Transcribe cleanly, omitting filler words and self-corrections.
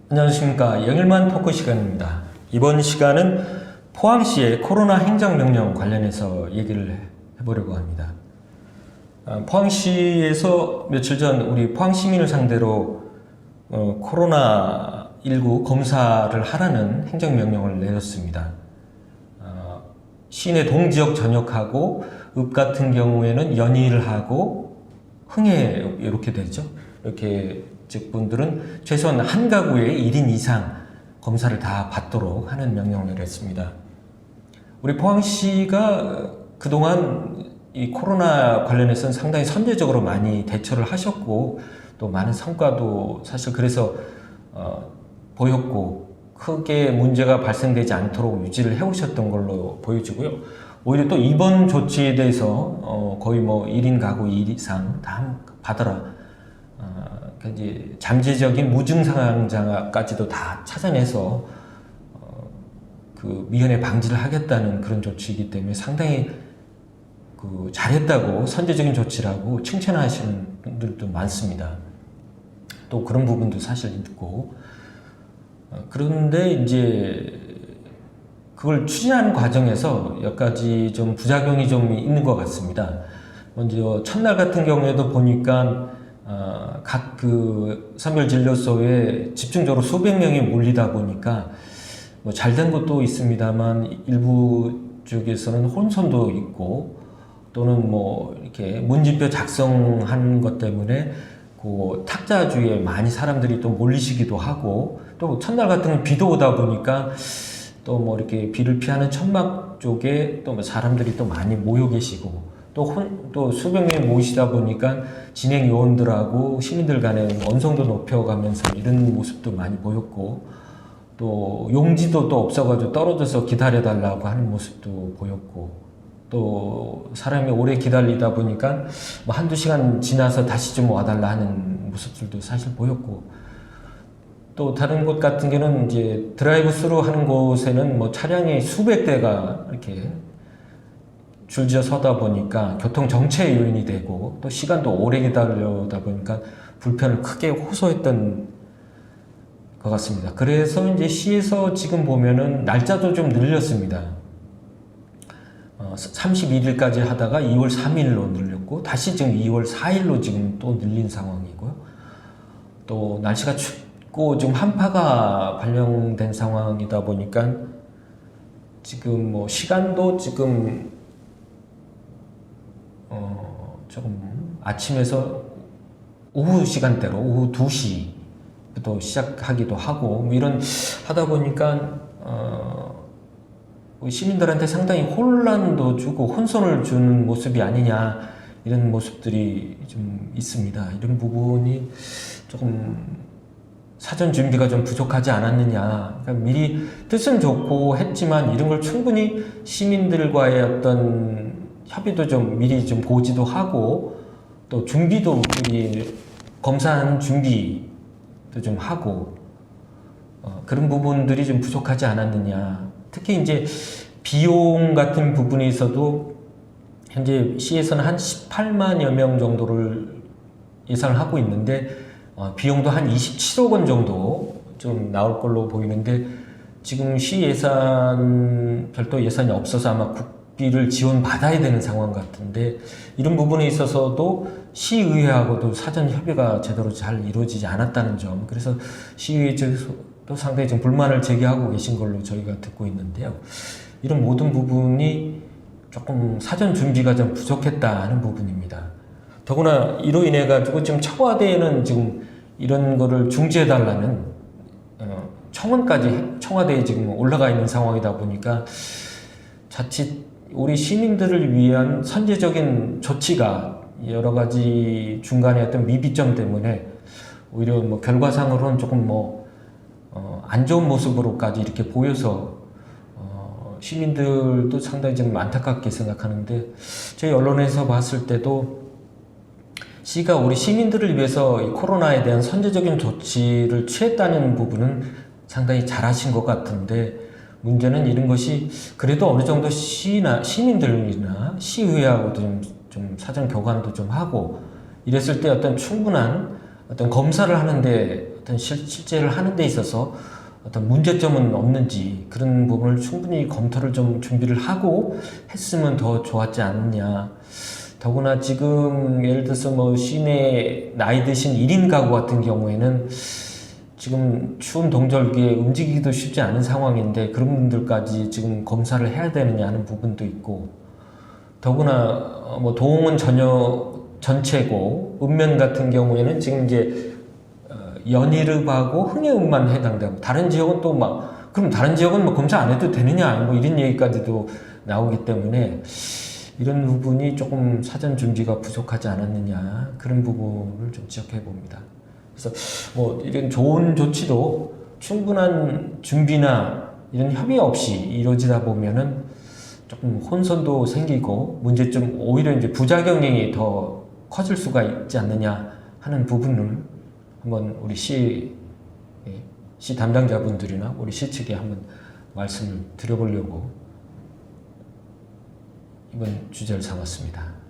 안녕하십니까. 영일만 토크 시간입니다. 이번 시간은 포항시의 코로나 행정명령 관련해서 얘기를 해보려고 합니다. 포항시에서 며칠 전 우리 포항 시민을 상대로 코로나19 검사를 하라는 행정명령을 내렸습니다. 시내 동지역 전역하고 읍 같은 경우에는 연희를 하고 흥해 이렇게 되죠. 이렇게 즉 분들은 최소한 한 가구에 1인 이상 검사를 다 받도록 하는 명령을 내렸습니다. 우리 포항시가 그동안 이 코로나 관련해서는 상당히 선제적으로 많이 대처를 하셨고 또 많은 성과도 사실 그래서 보였고 크게 문제가 발생되지 않도록 유지를 해오셨던 걸로 보여지고요. 오히려 또 이번 조치에 대해서 거의 뭐 1인 가구 1 이상 다 받아라. 이제 잠재적인 무증상자까지도 다 찾아내서 그 미연에 방지를 하겠다는 그런 조치이기 때문에 상당히 잘했다고 선제적인 조치라고 칭찬하시는 분들도 많습니다. 또 그런 부분도 사실 있고 그런데 이제 그걸 추진하는 과정에서 몇 가지 좀 부작용이 좀 있는 것 같습니다. 먼저 첫날 같은 경우에도 보니까 각 그 선별진료소에 집중적으로 수백 명이 몰리다 보니까 뭐 잘된 것도 있습니다만 일부 쪽에서는 혼선도 있고 또는 뭐 이렇게 문진표 작성한 것 때문에 그 탁자 주위에 많이 사람들이 또 몰리시기도 하고 또 첫날 같은 건 비도 오다 보니까 또 뭐 이렇게 비를 피하는 천막 쪽에 또 뭐 사람들이 또 많이 모여 계시고 또 수백 명이 모이시다 보니까 진행 요원들하고 시민들 간에 언성도 높여가면서 이런 모습도 많이 보였고 또 용지도 또 없어가지고 떨어져서 기다려달라고 하는 모습도 보였고 또 사람이 오래 기다리다 보니까 뭐 한두 시간 지나서 다시 좀 와달라 하는 모습들도 사실 보였고 또 다른 곳 같은 경우는 이제 드라이브 스루 하는 곳에는 뭐 차량이 수백 대가 이렇게 줄지어 서다 보니까 교통 정체 요인이 되고 또 시간도 오래 기다려다 보니까 불편을 크게 호소했던 것 같습니다. 그래서 이제 시에서 지금 보면은 날짜도 좀 늘렸습니다. 31일까지 하다가 2월 3일로 늘렸고 다시 지금 2월 4일로 지금 또 늘린 상황이고요. 또 날씨가 춥고 지금 한파가 발령된 상황이다 보니까 지금 뭐 시간도 지금 조금 아침에서 오후 시간대로 오후 2시부터 시작하기도 하고 뭐 이런 하다 보니까 시민들한테 상당히 혼란도 주고 혼선을 주는 모습이 아니냐 이런 모습들이 좀 있습니다. 이런 부분이 조금 사전 준비가 좀 부족하지 않았느냐. 그러니까 미리 뜻은 좋고 했지만 이런 걸 충분히 시민들과의 어떤 협의도 좀 미리 좀 보지도 하고 또 준비도 미리 검사하는 준비도 좀 하고 그런 부분들이 좀 부족하지 않았느냐. 특히 이제 비용 같은 부분에 있어도 현재 시에서는 한 18만여 명 정도를 예상을 하고 있는데 비용도 한 27억 원 정도 좀 나올 걸로 보이는데 지금 시 예산 별도 예산이 없어서 아마 국비를 지원받아야 되는 상황 같은데 이런 부분에 있어서도 시의회하고도 사전 협의가 제대로 잘 이루어지지 않았다는 점 그래서 시의회 측도 상당히 좀 불만을 제기하고 계신 걸로 저희가 듣고 있는데요. 이런 모든 부분이 조금 사전 준비가 좀 부족했다는 부분입니다. 더구나 이로 인해 가지고 지금 청와대에는 지금 이런 거를 중지해달라는 청원까지 청와대에 지금 올라가 있는 상황이다 보니까 자칫 우리 시민들을 위한 선제적인 조치가 여러 가지 중간에 어떤 미비점 때문에 오히려 뭐 결과상으로는 조금 안 좋은 모습으로까지 이렇게 보여서 시민들도 상당히 좀 안타깝게 생각하는데 저희 언론에서 봤을 때도 시가 우리 시민들을 위해서 이 코로나에 대한 선제적인 조치를 취했다는 부분은 상당히 잘하신 것 같은데 문제는 이런 것이 그래도 어느 정도 시민들이나 시의회하고도 좀 사전 교감도 좀 하고 이랬을 때 어떤 충분한 어떤 검사를 하는데 어떤 실제를 하는 데 있어서 어떤 문제점은 없는지 그런 부분을 충분히 검토를 좀 준비를 하고 했으면 더 좋았지 않느냐. 더구나 지금 예를 들어서 뭐 시내 나이 드신 1인 가구 같은 경우에는 지금 추운 동절기에 움직이기도 쉽지 않은 상황인데 그런 분들까지 지금 검사를 해야 되느냐 하는 부분도 있고, 더구나 뭐 도움은 전체고 읍면 같은 경우에는 지금 이제 연이읍하고 흥해읍만 해당되고 다른 지역은 또 막 그럼 다른 지역은 뭐 검사 안 해도 되느냐 뭐 이런 얘기까지도 나오기 때문에 이런 부분이 조금 사전 준비가 부족하지 않았느냐 그런 부분을 좀 지적해 봅니다. 그래서 뭐 이런 좋은 조치도 충분한 준비나 이런 협의 없이 이루어지다 보면은 조금 혼선도 생기고 문제점 오히려 이제 부작용이 더 커질 수가 있지 않느냐 하는 부분을 한번 우리 시 담당자분들이나 우리 시 측에 한번 말씀을 드려보려고 이번 주제를 삼았습니다.